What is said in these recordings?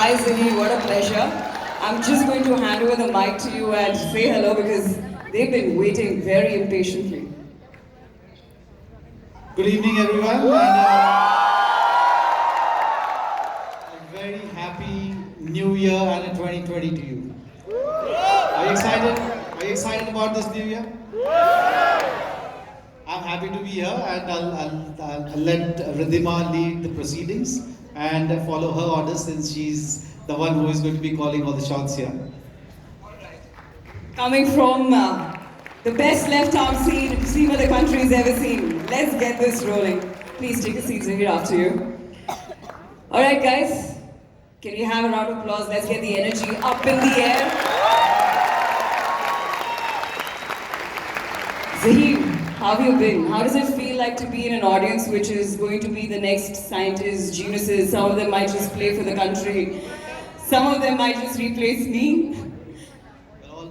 Hi Zaheer, what a pleasure. I'm just going to hand over the mic to you and say hello because they've been waiting very impatiently. Good evening, everyone, and a very happy New Year and a 2020 to you. Are you excited? Are you excited about this New Year? I'm happy to be here, and I'll let Randhawa lead the proceedings and follow her orders since she's the one who is going to be calling all the shots here. Coming from the best left-arm seamer the country's ever seen. Let's get this rolling. Please take a seat, Zaheer, after you. All right, guys. Can you have a round of applause? Let's get the energy up in the air. Zaheer, how have you been? How does it feel like to be in an audience which is going to be the next scientists, geniuses? Some of them might just play for the country. Some of them might just replace me.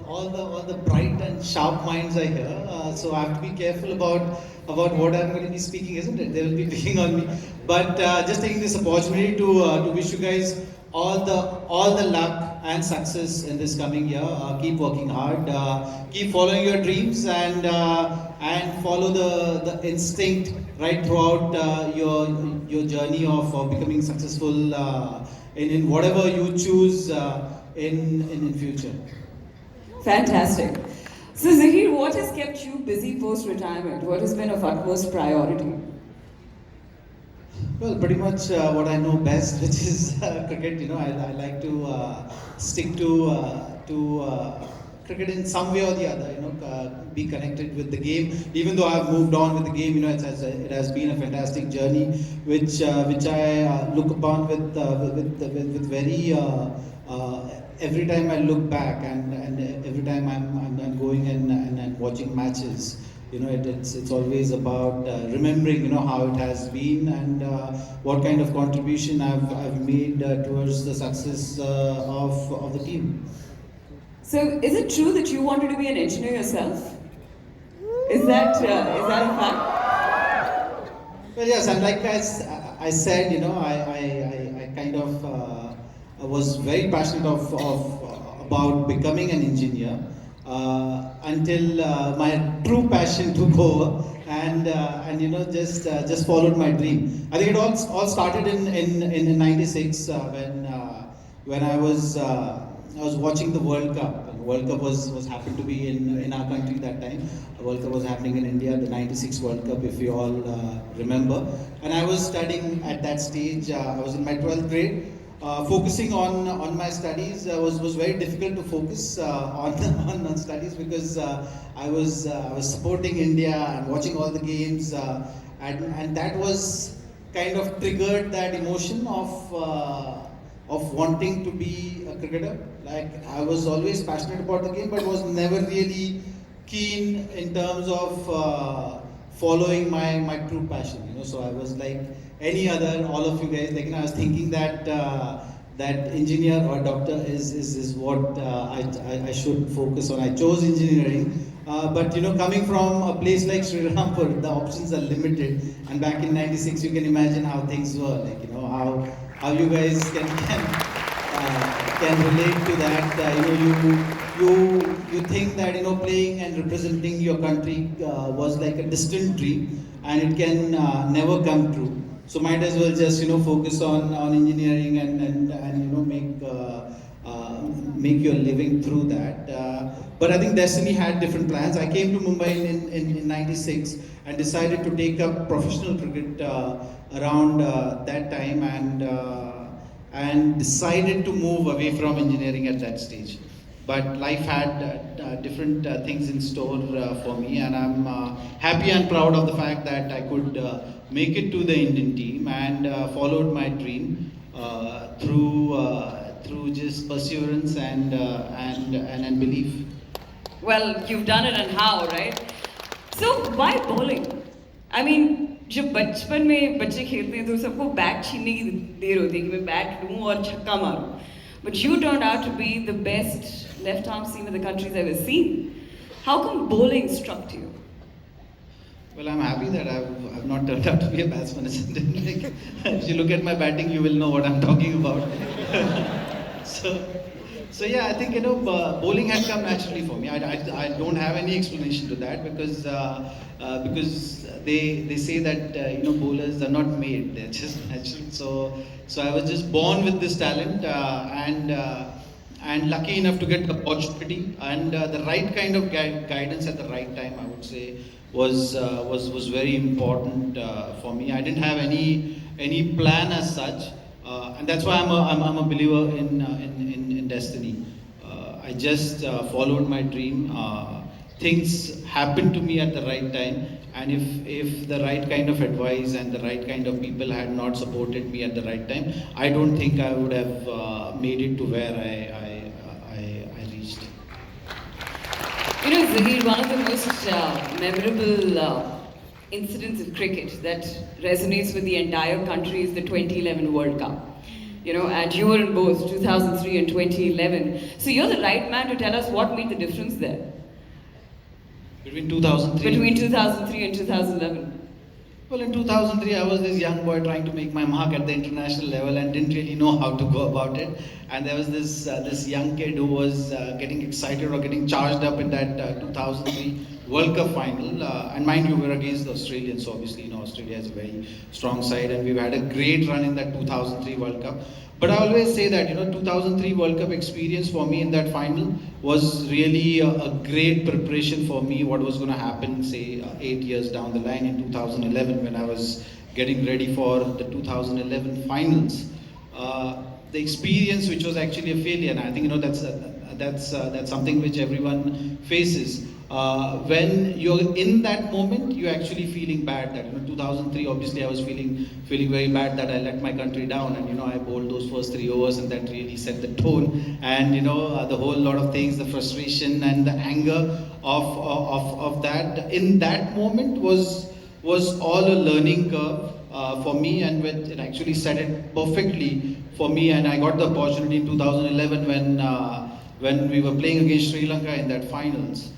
All the bright and sharp minds are here, so I have to be careful about what I'm going to be speaking, isn't it? They will be picking on me. But just taking this opportunity to wish you guys all the luck and success in this coming year. Keep working hard, keep following your dreams, and follow the instinct right throughout your journey of becoming successful in whatever you choose in future. Fantastic. So Zaheer, what has kept you busy post-retirement? What has been of utmost priority? Well, pretty much what I know best, which is cricket. You know, I like to stick to cricket in some way or the other. You know, be connected with the game. Even though I've moved on with the game, you know, it has been a fantastic journey, which I look upon with very. Every time I look back and every time I'm going and watching matches, you know, it's always about remembering, you know, how it has been and what kind of contribution I've made towards the success of the team. So is it true that you wanted to be an engineer yourself? Is that a fact? Well, yes, and like I said, you know, I kind of I was very passionate about becoming an engineer until my true passion took over and you know just followed my dream. I think it all started in '96 when I was watching the World Cup. And World Cup was happened to be in our country that time. The World Cup was happening in India, the '96 World Cup, if you all remember. And I was studying at that stage. I was in my 12th grade. Focusing on my studies was very difficult to focus on studies because I was supporting India and watching all the games and that was kind of triggered that emotion of wanting to be a cricketer. Like I was always passionate about the game, but was never really keen in terms of following my true passion. You know, so I was like any other, all of you guys, like, you know, I was thinking that that engineer or doctor is what I should focus on. I chose engineering, but you know, coming from a place like Sri Rampur, the options are limited. And back in '96, you can imagine how things were. Like, you know, how you guys can relate to that. You know, you think that, you know, playing and representing your country was like a distant dream, and it can never come true. So might as well just, you know, focus on engineering and you know, make your living through that. But I think destiny had different plans. I came to Mumbai in '96 and decided to take up professional cricket around that time and decided to move away from engineering at that stage. But life had different things in store for me, and I'm happy and proud of the fact that I could make it to the Indian team and followed my dream through just perseverance and belief. Well, you've done it, and how, right? So why bowling? I mean, जब बचपन में बच्चे खेलते हैं तो सबको bat छीनने की देर होती है कि मैं बैट लूँ और छक्का मारूँ. But you turned out to be the best left-arm seamer the country's ever seen. How come bowling struck you? Well, I'm happy that I've not turned out to be a batsman. Like, if you look at my batting, you will know what I'm talking about. so, so yeah, I think bowling had come naturally for me. I don't have any explanation to that because they say that bowlers are not made; they're just natural. So I was just born with this talent and lucky enough to get the opportunity and the right kind of guidance at the right time. I would say was very important for me. I didn't have any plan as such. And that's why I'm a believer in destiny. I just followed my dream. Things happened to me at the right time, and if the right kind of advice and the right kind of people had not supported me at the right time, I don't think I would have made it to where I reached. You know, Zaheer, one of the most memorable incidents of cricket that resonates with the entire country is the 2011 World Cup. You know, and you were in both 2003 and 2011. So you're the right man to tell us what made the difference there. Between 2003? Between 2003 and 2011. Well, in 2003, I was this young boy trying to make my mark at the international level and didn't really know how to go about it. And there was this young kid who was getting excited or getting charged up in that 2003 World Cup final. And mind you, we're against the Australians, so obviously, Australia has a very strong side, and we've had a great run in that 2003 World Cup. But I always say that 2003 World Cup experience for me in that final was really a great preparation for me. What was going to happen, say, 8 years down the line in 2011 when I was getting ready for the 2011 finals. The experience, which was actually a failure, and I think that's something which everyone faces. When you're in that moment, you're actually feeling bad that 2003 obviously I was feeling very bad that I let my country down, and I bowled those first 3 overs and that really set the tone, and the whole lot of things, the frustration and the anger of that in that moment was all a learning curve for me, and it actually set it perfectly for me. And I got the opportunity in 2011 when we were playing against Sri Lanka in that finals.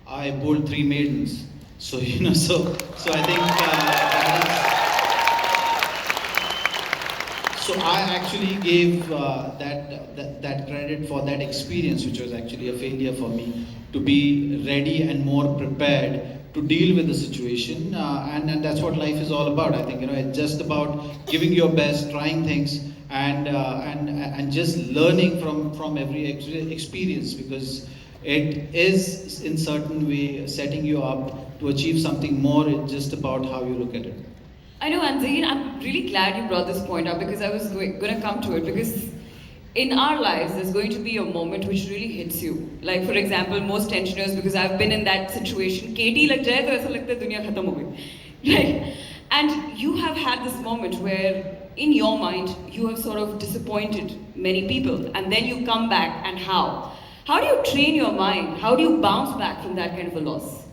I bowled 3 maidens, so so I think so I actually gave that credit for that experience, which was actually a failure for me, to be ready and more prepared to deal with the situation, and that's what life is all about. I think it's just about giving your best, trying things, and just learning from every experience, because it is in certain way setting you up to achieve something more. It's just about how you look at it. I know, and Zaheer, I'm really glad you brought this point up because I was going to come to it. Because in our lives, there's going to be a moment which really hits you. Like, for example, most tensioners, because I've been in that situation, KT lag jaye to aisa lagta hai duniya khatam ho gayi. Right? And you have had this moment where, in your mind, you have sort of disappointed many people, and then you come back, and how? How do you train your mind? How do you bounce back from that kind of a loss?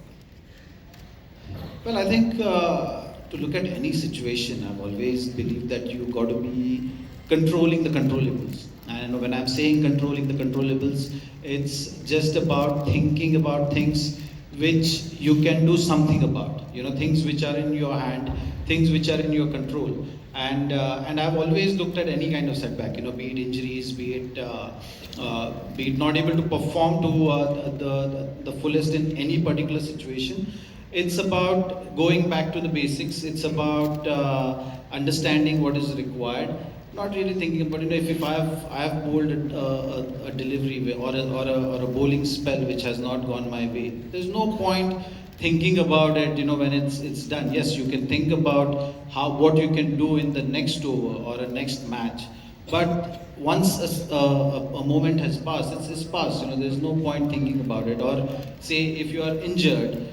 Well, I think to look at any situation, I've always believed that you've got to be controlling the controllables. And when I'm saying controlling the controllables, it's just about thinking about things which you can do something about. Things which are in your hand, things which are in your control. And I've always looked at any kind of setback, be it injuries, be it not able to perform to the fullest in any particular situation. It's about going back to the basics. It's about understanding what is required. Not really thinking about if I have bowled a delivery or a bowling spell which has not gone my way. There's no point thinking about it, when it's done. Yes, you can think about what you can do in the next over or a next match, but once a moment has passed, it's passed. There's no point thinking about it. Or say if you are injured,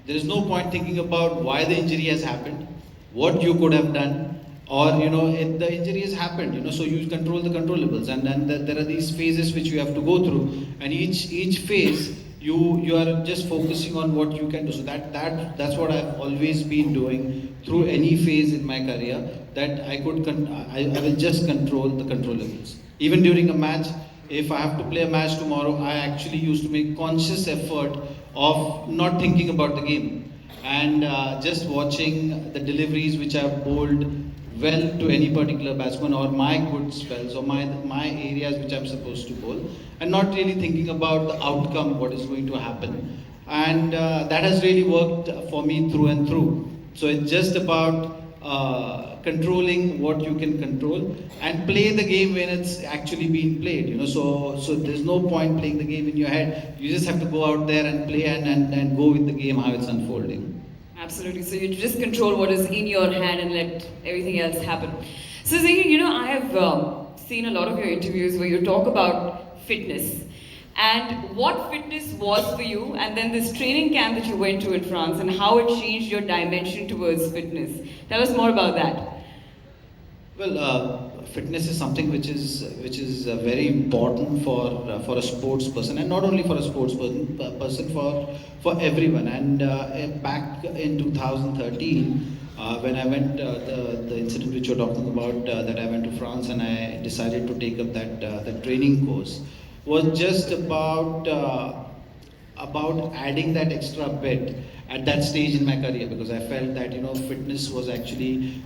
there is no point thinking about why the injury has happened, what you could have done, or the injury has happened. So you control the controllables, and then there are these phases which you have to go through, and each phase you are just focusing on what you can do. So that's what I've always been doing through any phase in my career, that I will just control the controllables. Even during a match, if I have to play a match tomorrow, I actually used to make conscious effort of not thinking about the game and just watching the deliveries which I've bowled well to any particular batsman, or my good spells, or my areas which I'm supposed to bowl, and not really thinking about the outcome, what is going to happen. And that has really worked for me through and through. So it's just about controlling what you can control and play the game when it's actually being played. So there's no point playing the game in your head. You just have to go out there and play, and go with the game how it's unfolding. Absolutely. So you just control what is in your hand and let everything else happen. So Zaheer, I have seen a lot of your interviews where you talk about fitness and what fitness was for you, and then this training camp that you went to in France and how it changed your dimension towards fitness. Tell us more about that. Well, fitness is something which is very important for a sports person, and not only for a sports person, for everyone. And back in 2013, when I went the incident which you're talking about, that I went to France and I decided to take up that training course, was just about adding that extra bit at that stage in my career, because I felt that fitness was actually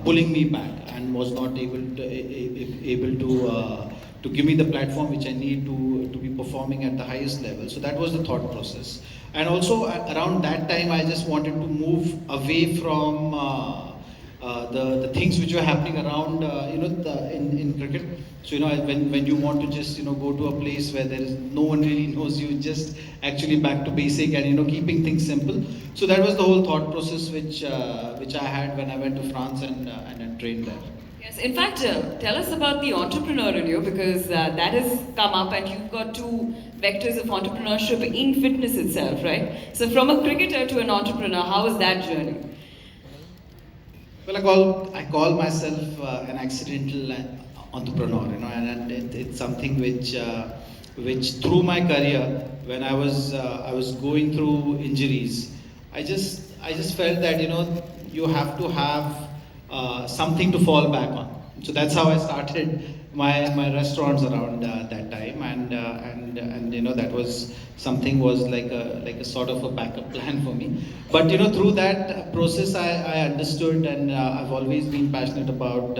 pulling me back and was not able to give me the platform which I need to be performing at the highest level. So that was the thought process. And also around that time, I just wanted to move away from the things which were happening around in cricket. So when you want to just go to a place where there is no one really knows you, just actually back to basic and keeping things simple. So that was the whole thought process which I had when I went to France and trained there. Yes, in fact, tell us about the entrepreneur in you, because that has come up and you've got two vectors of entrepreneurship in fitness itself, right? So from a cricketer to an entrepreneur, how was that journey? Well, I call myself an accidental entrepreneur, and it's something which through my career, when I was going through injuries, I just felt that you have to have something to fall back on. So that's how I started my restaurants around that time, and that was something was like a sort of a backup plan for me. But through that process, I understood, and I've always been passionate about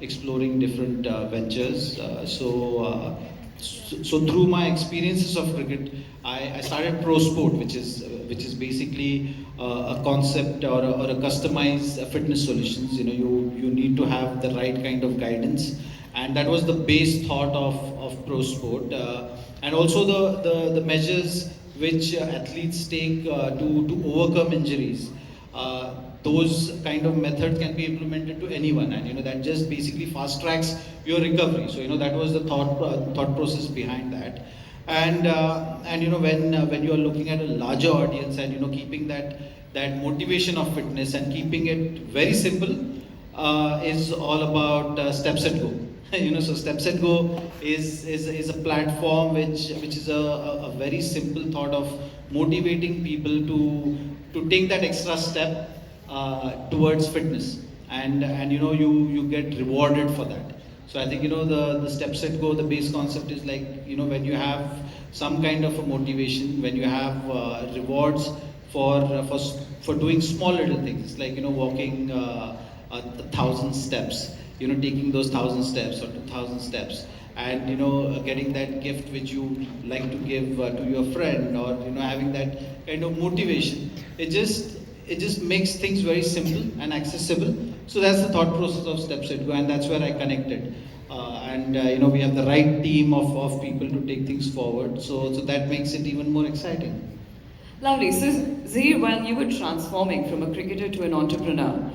exploring different ventures. So through my experiences of cricket, I started Pro Sport, which is basically a concept or a customized fitness solutions. You need to have the right kind of guidance, and that was the base thought of Pro Sport, and also the measures which athletes take to overcome injuries. Those kind of methods can be implemented to anyone, and that just basically fast tracks your recovery. So that was the thought process behind that. And when you are looking at a larger audience, and keeping that motivation of fitness and keeping it very simple, is all about Steps and Go. So Steps and Go is a platform which is a very simple thought of motivating people to take that extra step towards fitness, and you get rewarded for that. So I think the Steps and Go, the base concept is like when you have some kind of a motivation, when you have rewards for doing small little things, like walking 1,000 steps, taking those 1,000 steps or 2,000 steps, and getting that gift which you like to give to your friend, or having that kind of motivation. It just makes things very simple and accessible. So that's the thought process of Steps and Go, and that's where I connected. And we have the right team of people to take things forward. So that makes it even more exciting. Lovely. So Zaheer, while you were transforming from a cricketer to an entrepreneur,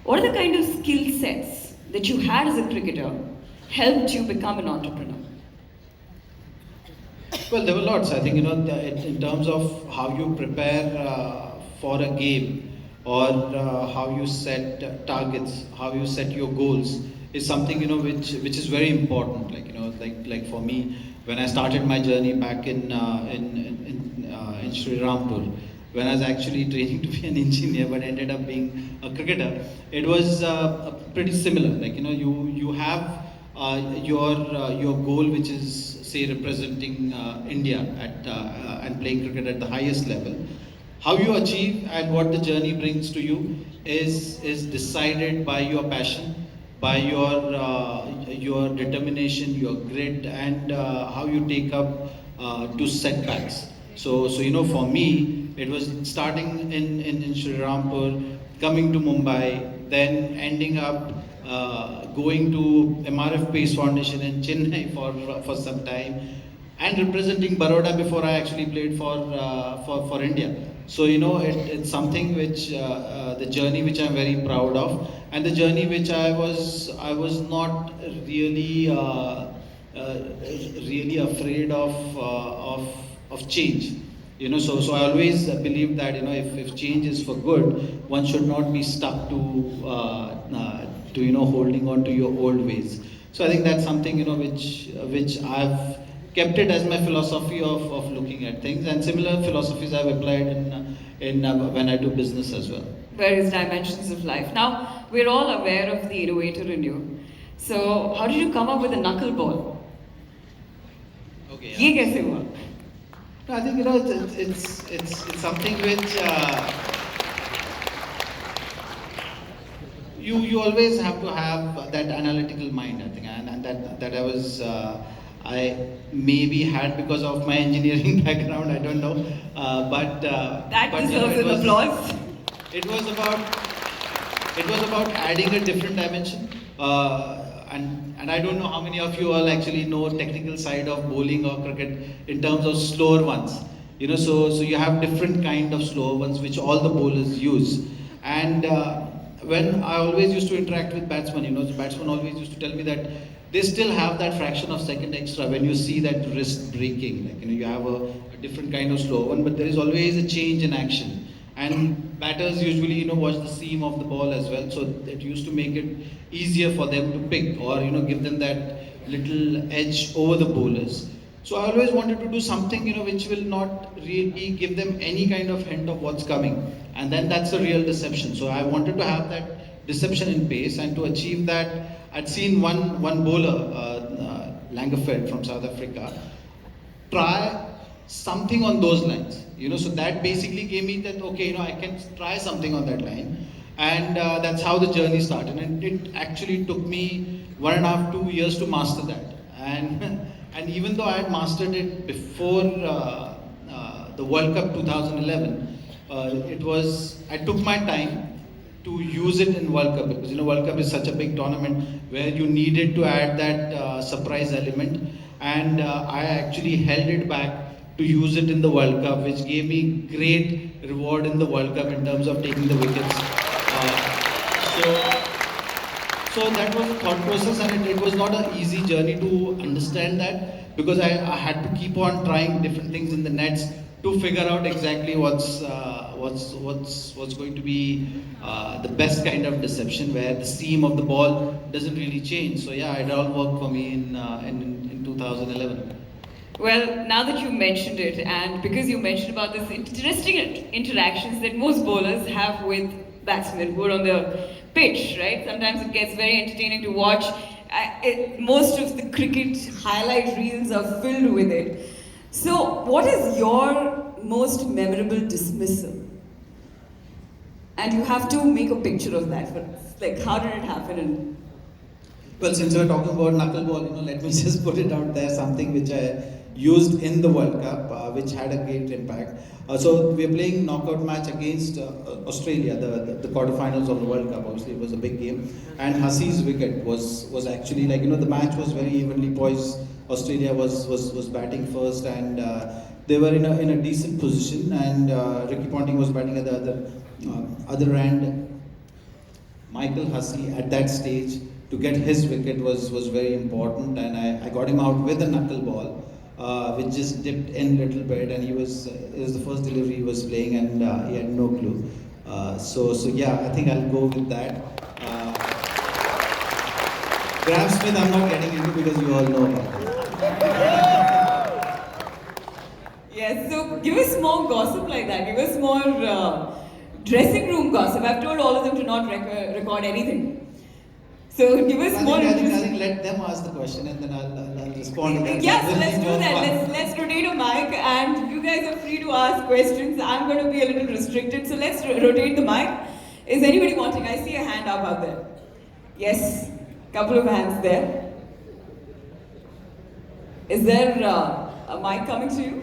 what are the kind of skill sets that you had as a cricketer helped you become an entrepreneur? Well, there were lots. I think in terms of how you prepare for a game, or how you set targets, how you set your goals, is something which is very important. Like for me, when I started my journey back in Sri Rampur, when I was actually training to be an engineer but ended up being a cricketer, it was pretty similar. You have your goal, which is say representing India at and playing cricket at the highest level. how you achieve and what the journey brings to you is decided by your passion, by your determination, your grit, and how you take up to setbacks. So for me, it was starting in Sri Rampur, coming to Mumbai, then ending up going to MRF Pace Foundation in Chennai for some time, and representing Baroda before I actually played for India. So it's something which the journey which I'm very proud of, and the journey which I was not really really afraid of change. So I always believe that if change is for good, one should not be stuck to holding on to your old ways. So I think that's something which I've kept it as my philosophy of looking at things, and similar philosophies I've applied in when I do business as well. Various dimensions of life. Now, we're all aware of the innovator in you. So, how did you come up with a knuckleball? Okay. ये कैसे हुआ? No, I think it's something which you always have to have that analytical mind, I think, and that I maybe had because of my engineering background. I don't know, but That but deserves it an was applause. it was about adding a different dimension. And I don't know how many of you all actually know technical side of bowling or cricket in terms of slower ones. So you have different kind of slower ones which all the bowlers use. And when I always used to interact with batsmen, the batsmen always used to tell me that they still have that fraction of second extra when you see that wrist breaking. Like you have a different kind of slow one, but there is always a change in action. And batters usually watch the seam of the ball as well, so it used to make it easier for them to pick, or give them that little edge over the bowlers. So I always wanted to do something which will not really give them any kind of hint of what's coming, and then that's the real deception. So I wanted to have that deception in pace, and to achieve that, I'd seen one bowler, Langefeld from South Africa, try something on those lines. So that basically gave me that, okay, I can try something on that line. And that's how the journey started. And it actually took me 1.5, 2 years to master that. And and even though I had mastered it before the World Cup 2011, I took my time to use it in World Cup, because World Cup is such a big tournament where you needed to add that surprise element, and I actually held it back to use it in the World Cup, which gave me great reward in the World Cup in terms of taking the wickets. So that was the thought process, and it was not an easy journey to understand that, because I had to keep on trying different things in the nets to figure out exactly what's going to be the best kind of deception, where the seam of the ball doesn't really change. So yeah, it all worked for me in 2011. Well, now that you mentioned it, and because you mentioned about this interesting interactions that most bowlers have with batsmen who are on the pitch, right? Sometimes it gets very entertaining to watch. Most of the cricket highlight reels are filled with it. So, what is your most memorable dismissal? And you have to make a picture of that for us. Like, how did it happen? And well, since we're talking about knuckleball, let me just put it out there, something which I used in the World Cup, which had a great impact. So we're playing knockout match against Australia, the quarterfinals of the World Cup. Obviously, it was a big game, and Hussey's wicket was actually the match was very evenly poised. Australia was batting first, and they were in a decent position, and Ricky Ponting was batting at the other end. Michael Hussey at that stage, to get his wicket was very important, and I got him out with a knuckleball, which just dipped in a little bit, and it was the first delivery he was playing, and he had no clue. So yeah, I think I'll go with that. Graham Smith, I'm not getting into because you all know about it. yes, so give us more gossip like that. Give us more dressing room gossip. I've told all of them to not record anything. So give us more I interest. think let them ask the question and then I'll respond to that. Yes, That will let's be do more that. fun. Let's rotate a mic, and you guys are free to ask questions. I'm going to be a little restricted, so let's rotate the mic. Is anybody wanting? I see a hand up out there. Yes, couple of hands there. Is there a mic coming to you?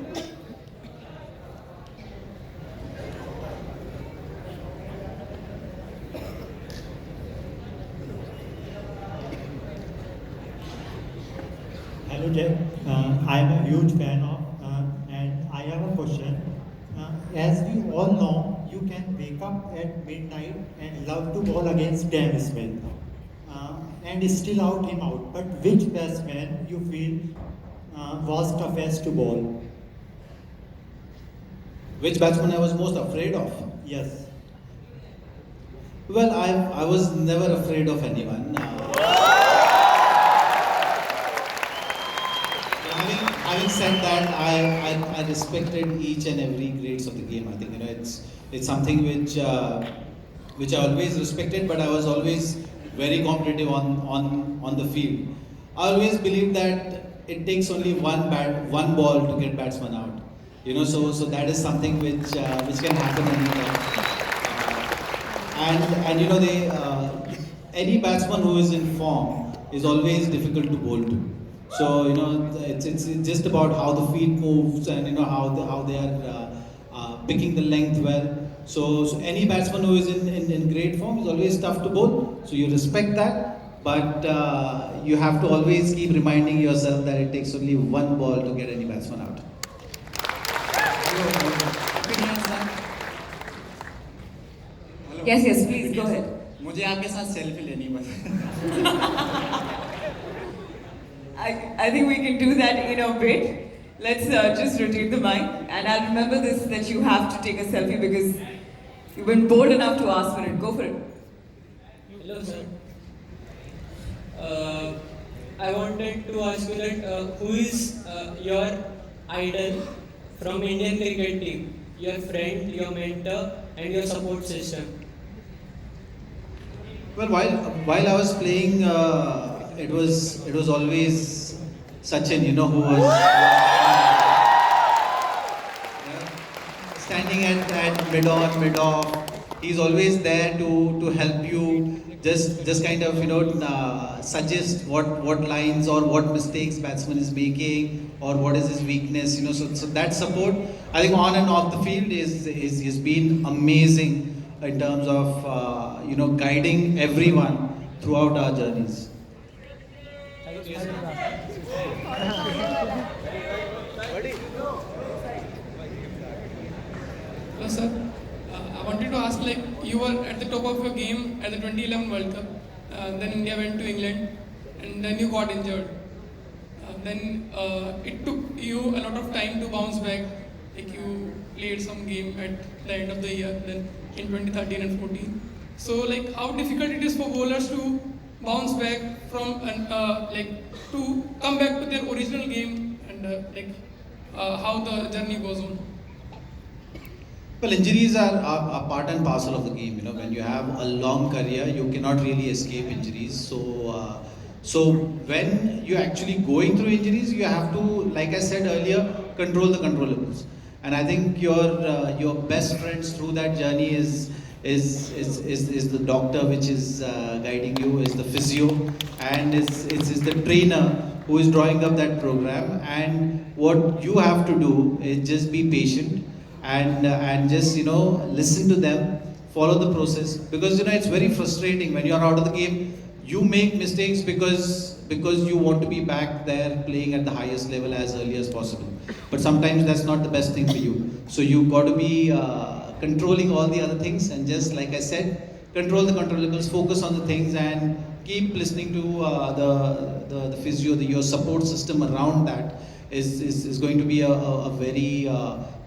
Hello, Jeff. I am a huge fan of, and I have a question. As we all know, you can wake up at midnight and love to bowl against Dan Smith, and still out him out. But which batsman you feel was toughest to bowl? Which batsman I was most afraid of? Yes. Well, I was never afraid of anyone. Having said that, I respected each and every grades of the game. I think it's something which I always respected, but I was always very competitive on the field. I always believed that it takes only one ball to get batsman out. So that is something which can happen anytime. Any batsman who is in form is always difficult to bowl to. So it's just about how the feet moves and how they are picking the length well. So any batsman who is in great form is always tough to bowl. So you respect that, but you have to always keep reminding yourself that it takes only one ball to get any batsman out. Yes, please go ahead. मुझे आपके साथ selfie लेनी बस I think we can do that in a bit. Let's just rotate the mic, and I'll remember this that you have to take a selfie because you've been bold enough to ask for it. Go for it. Hello, sir. I wanted to ask you that who is your idol from Indian cricket team? Your friend, your mentor, and your support system. Well, while I was playing, it was always Sachin, who was standing at mid-off. He's always there to help you, just kind of suggest what lines or what mistakes batsman is making or what is his weakness. So that support, I think, on and off the field is been amazing in terms of guiding everyone throughout our journeys. Hello, sir. I wanted to ask, you were at the top of your game at the 2011 World Cup. Then India went to England, and then you got injured. Then it took you a lot of time to bounce back. You played some game at the end of the year, then in 2013 and 14. So, how difficult it is for bowlers to bounce back from to come back to their original game, and how the journey goes on. Well, injuries are part and parcel of the game. When you have a long career, you cannot really escape injuries. So when you're actually going through injuries, you have to, like I said earlier, control the controllables. And I think your best friends through that journey is the doctor, which is guiding you, is the physio, and is the trainer who is drawing up that program. And what you have to do is just be patient and just listen to them, follow the process, because it's very frustrating when you are out of the game. You make mistakes because you want to be back there playing at the highest level as early as possible, but sometimes that's not the best thing for you. So you've got to be controlling all the other things, and just like I said, control the controllables, focus on the things, and keep listening to the physio, your support system around that is going to be a very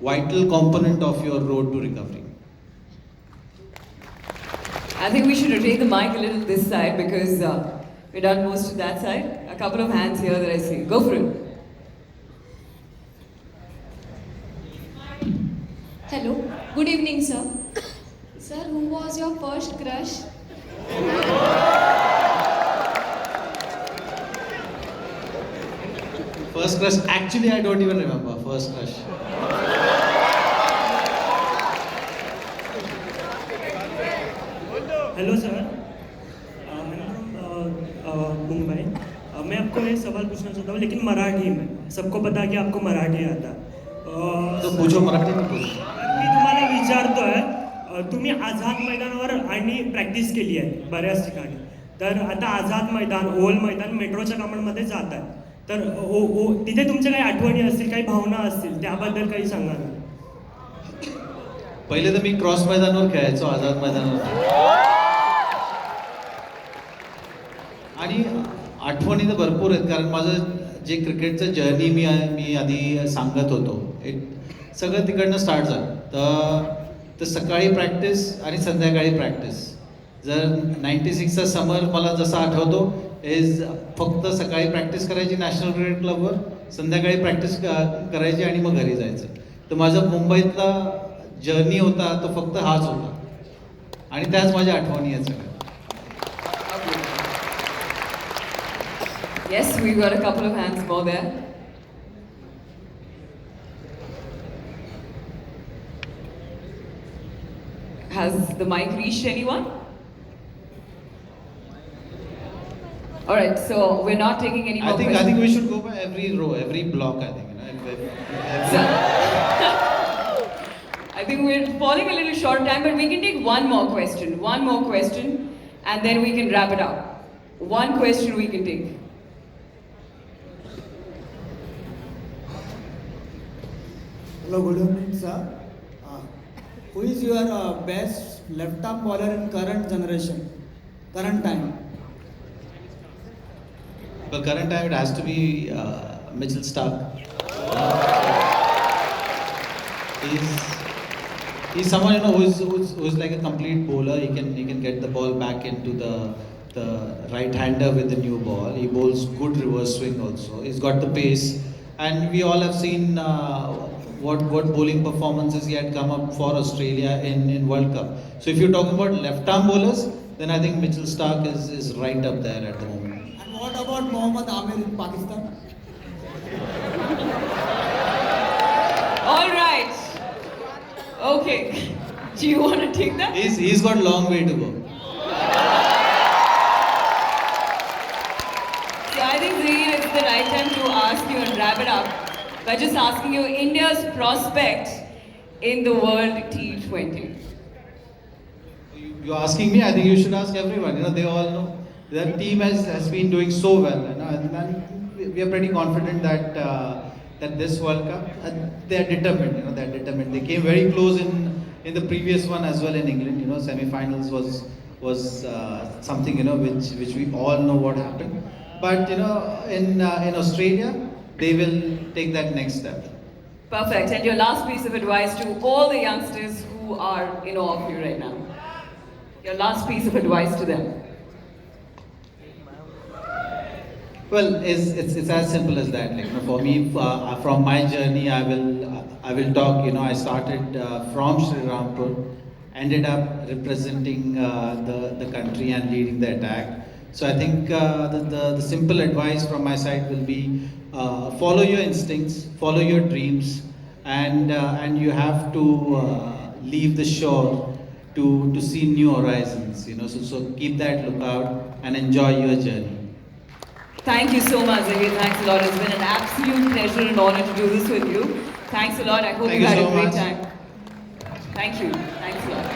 vital component of your road to recovery. I think we should rotate the mic a little this side because we've done most of that side. A couple of hands here that I see. Go for it. Hello. Good evening, sir. Sir, who was your first crush? First crush, actually I don't even remember first crush. Hello sir, मैं मुंबई। मैं आपको एक सवाल पूछना चाहता हूँ, लेकिन मराठी में। सबको पता है की आपको मराठी आता है। तो पूछो मराठी में पूछो. मी तुम्हाला विचारतोय, तुम्ही आझाद मैदानावर आणि प्रॅक्टिस केली आहे बऱ्याच ठिकाणी. तर आता आझाद मैदान, ओल मैदान मेट्रोच्या कामांमध्ये जात आहे. तर तिथे तुमच्या काही आठवणी असतील, काही भावना असतील, त्याबद्दल काही सांगा ना. पहिले तर मी क्रॉस मैदानावर खेळायचो, आझाद मैदानावर. आणि आठवणी तर भरपूर आहेत, कारण माझं जे क्रिकेटचं जर्नी मी आधी सांगत होतो, सगळं तिकडनं स्टार्ट झालं. तर सकाळी प्रॅक्टिस आणि संध्याकाळी प्रॅक्टिस. जर 96चा समर मला जसा आठवतो, फक्त सकाळी प्रॅक्टिस करायची नॅशनल क्रिकेट क्लबवर, संध्याकाळी प्रॅक्टिस करायची आणि मग घरी जायचं. तर माझा मुंबईतला जर्नी होता तो फक्त हाच होता, आणि त्याच माझ्या आठवणी आहेत सगळ्या. Yes, we got a couple of hands more there. Has the mic reached anyone? All right, so we're not taking any more I questions. think we should go by every row, every block. I think So, I think we're falling a little short time, but we can take one more question, and then we can wrap it up. One question we can take. Hello, good evening, sir. Who is your best left-arm bowler in current generation, current time? Well, current time it has to be Mitchell Stark. He's someone who's like a complete bowler. He can get the ball back into the right-hander with the new ball. He bowls good reverse swing also. He's got the pace, and we all have seen what bowling performances he had come up for Australia in World Cup. So if you're talking about left-arm bowlers, then I think Mitchell Stark is right up there at the moment. And what about Mohammad Amir in Pakistan? All right. Okay. Do you want to take that? He's got a long way to go. So I think Zaheer, it's the right time to ask you and wrap it up by just asking you India's prospects in the World T20. You're asking me? I think you should ask everyone. They all know. Their team has been doing so well, and we are pretty confident that this World Cup, they are determined. They are determined. They came very close in the previous one as well in England. Semi-finals was something which we all know what happened. But in Australia, they will take that next step. Perfect. And your last piece of advice to all the youngsters who are in awe of you right now. Your last piece of advice to them. Well, it's as simple as that. For me, from my journey, I will talk. I started from Sri Rampur, ended up representing the country and leading the attack. So I think the simple advice from my side will be follow your instincts, follow your dreams, and you have to leave the shore to see new horizons. So keep that lookout and enjoy your journey. Thank you so much, Zaheer. Thanks a lot. It's been an absolute pleasure and honor to do this with you. Thanks a lot. I hope Thank you you had so a great much. time. Thank you. Thanks a lot.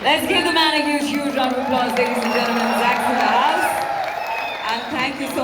Let's give the man a huge round of applause, ladies and gentlemen. Zach's in the house. And thank you so